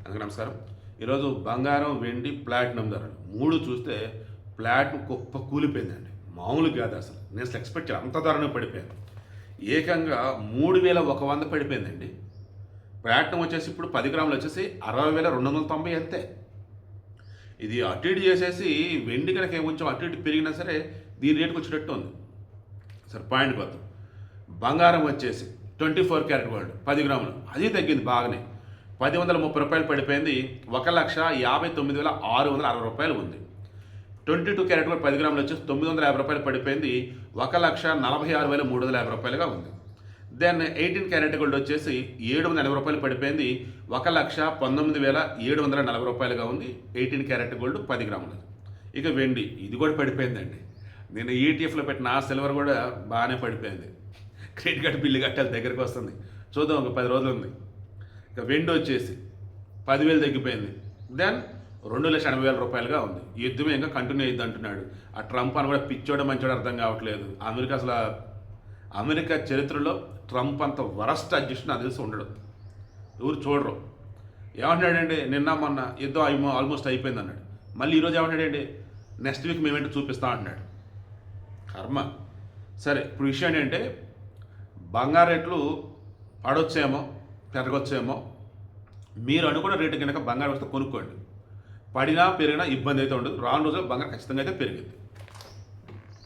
అందరికీ నమస్కారం. ఈరోజు బంగారం, వెండి, ప్లాటినం ధరలు 3 చూస్తే ప్లాటినం కుప్ప కూలిపోయిందండి. మామూలుగా కాదు అసలు. నేను అసలు ఎక్స్‌పెక్ట్ చేయలే. అంత ధరనే పడిపోయాను. ఏకంగా 3100 పడిపోయిందండి. ప్లాటినం వచ్చేసి ఇప్పుడు 10 గ్రాములు వచ్చేసి 60,290 అంతే. ఇది అటు ఇటు చేసేసి వెండి కనుక కొంచెం అటు ఇటు పెరిగినా సరే దీని రేటుకి వచ్చేటట్టు ఉంది. సరే పాయింట్‌కి వద్దాం. బంగారం వచ్చేసి 24 క్యారెట్ గోల్డ్ 10 గ్రాములు అది తగ్గింది బాగానే. రూ. 1030 పడిపోయింది. 1,59,660 ఉంది. 22 క్యారెట్ గోల్డ్ 10 గ్రాములు వచ్చేసి రూ. 950 పడిపోయింది. 1,46,350 ఉంది. దెన్ 18 క్యారెట్ గోల్డ్ వచ్చేసి రూ. 780 పడిపోయింది. 1,19,740 ఉంది. 18 క్యారెట్ గోల్డ్ 10 గ్రాములు. ఇక వెండి ఇది కూడా పడిపోయిందండి. నేను ఈటీఎఫ్లో పెట్టిన ఆ సిల్వర్ కూడా బాగానే పడిపోయింది. క్రెడిట్ కార్డు బిల్లు కట్టాలి దగ్గరికి వస్తుంది. చూద్దాం ఒక 10 రోజులు ఉంది. ఇక వెండి వచ్చేసి 10,000 తగ్గిపోయింది. దెన్ రూ. 2,80,000 ఉంది. ఈ యుద్ధం ఇంకా కంటిన్యూ అయ్యింది అంటున్నాడు. ఆ ట్రంప్ అని కూడా పిచ్చోడు మంచోడు అర్థం కావట్లేదు. అమెరికా చరిత్రలో ట్రంప్ అంత వరస్ట్ అడ్జస్ట్ నాకు తెలిసి ఉండడు. ఎవరు చూడరు. ఏమంటున్నాడండి నిన్న మొన్న యుద్ధం ఆల్మోస్ట్ అయిపోయింది అన్నాడు. మళ్ళీ ఈరోజు ఏమంటున్నాడండి నెక్స్ట్ వీక్ మేమేంటి చూపిస్తా అంటున్నాడు. కర్మ. సరే ఇప్పుడు విషయం ఏంటంటే బంగారు రేట్లు పడొచ్చేమో పెరగొచ్చేమో. మీరు అనుకున్న రేటు కనుక బంగారం వస్తే కొనుక్కోండి. పడినా పెరిగినా ఇబ్బంది అయితే ఉండదు. రాను రోజుల్లో బంగారం ఖచ్చితంగా అయితే పెరిగింది.